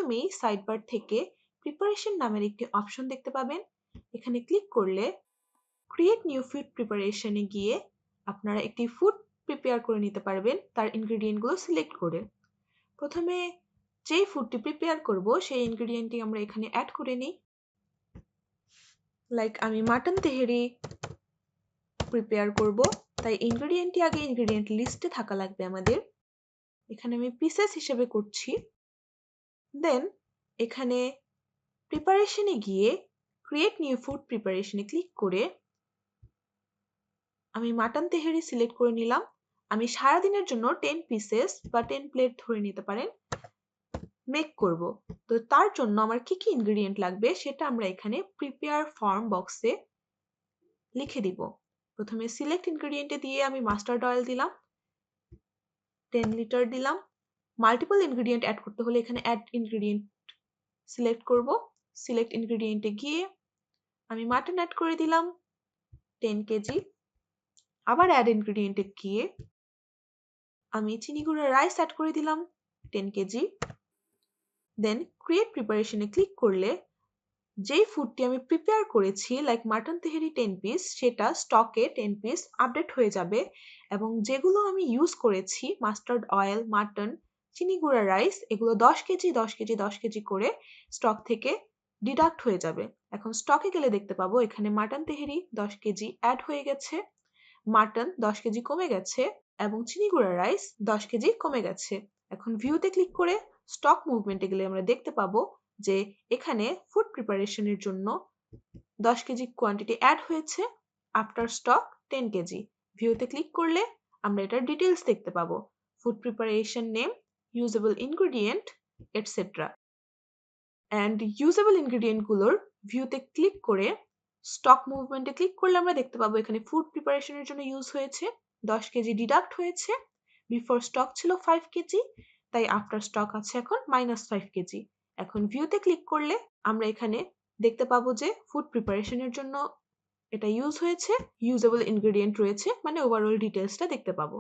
প্রথমেই সাইডবার থেকে প্রিপারেশন নামের একটি অপশন দেখতে পাবেন। এখানে ক্লিক করলে ক্রিয়েট নিউ ফুড প্রিপারেশনে গিয়ে আপনারা একটি ফুড প্রিপেয়ার করে নিতে পারবেন তার ইনগ্রেডিয়েন্টগুলো সিলেক্ট করে। প্রথমে যেই ফুডটি প্রিপেয়ার করব সেই ইনগ্রেডিয়েন্টটি আমরা এখানে অ্যাড করে নিই। লাইক আমি মাটন তেহেরি প্রিপেয়ার করব, তাই ইনগ্রেডিয়েন্টটি আগে ইনগ্রেডিয়েন্ট লিস্টে থাকা লাগবে আমাদের। এখানে আমি পিসেস হিসেবে করছি। দেন এখানে প্রিপারেশনে গিয়ে ক্রিয়েট নিউ ফুড প্রিপারেশনে ক্লিক করে আমি মাটন তেহেরি সিলেক্ট করে নিলাম। আমি সারাদিনের জন্য 10 পিসেস বা 10 প্লেট ধরে নিতে পারেন মেক করব। তো তার জন্য আমার কি কি ইনগ্রেডিয়েন্ট লাগবে সেটা আমরা এখানে প্রিপেয়ার ফর্ম বক্সে লিখে দিব। প্রথমে সিলেক্ট ইনগ্রেডিয়েন্টে দিয়ে আমি মাস্টার্ড অয়েল দিলাম, 10 লিটার দিলাম। মাল্টিপল ইনগ্রেডিয়েন্ট অ্যাড করতে হলে এখানে অ্যাড ইনগ্রেডিয়েন্ট সিলেক্ট করব। সিলেক্ট ইনগ্রেডিয়েন্টে গিয়ে আমি মাটন অ্যাড করে দিলাম 10 কেজি। আবার অ্যাড ইনগ্রেডিয়েন্টে গিয়ে আমি চিনি গুঁড়া রাইস অ্যাড করে দিলাম 10 কেজি। দেন ক্রিয়েট প্রিপারেশনে ক্লিক করলে যেই ফুডটি আমি প্রিপেয়ার করেছি লাইক মাটন তেহেরি 10 পিস সেটা স্টকে 10 পিস আপডেট হয়ে যাবে এবং যেগুলো আমি ইউজ করেছি মাস্টার্ড অয়েল, মাটন, চিনি গুঁড়া রাইস এগুলো 10 কেজি 10 কেজি 10 কেজি করে স্টক থেকে ডিডাক্ট হয়ে যাবে। এখন স্টকে গেলে দেখতে পাবো এখানে মাটন তেহেরি 10 কেজি অ্যাড হয়ে গেছে, মাটন 10 কেজি কমে গেছে এবং চিনি গুঁড়া রাইস 10 কেজি কমে গেছে। এখন ভিউতে ক্লিক করে স্টক মুভমেন্টে গেলে আমরা দেখতে পাবো যে এখানে ফুড প্রিপারেশনের জন্য 10 কেজি কোয়ান্টিটি অ্যাড হয়েছে, আফটার স্টক 10 কেজি। ভিউতে ক্লিক করলে আমরা এটার ডিটেলস দেখতে পাবো, food preparation name, usable ingredient etcetera. And usable ইনগ্রেডিয়েন্টগুলোর ভিউতে ক্লিক করে স্টক মুভমেন্টে ক্লিক করলে আমরা দেখতে পাবো এখানে ফুড প্রিপারেশনের জন্য ইউজ হয়েছে 10 কেজি ডিডাক্ট হয়েছে। বিফোর স্টক ছিল 5 কেজি, তাই আফটার স্টক আছে এখন -5 কেজি। এখন ভিউতে ক্লিক করলে আমরা এখানে দেখতে পাবো যে ফুড প্রিপারেশনের জন্য এটা ইউজ হয়েছে, ইউজেবল ইনগ্রেডিয়েন্ট রয়েছে, মানে ওভারঅল ডিটেলসটা দেখতে পাবো।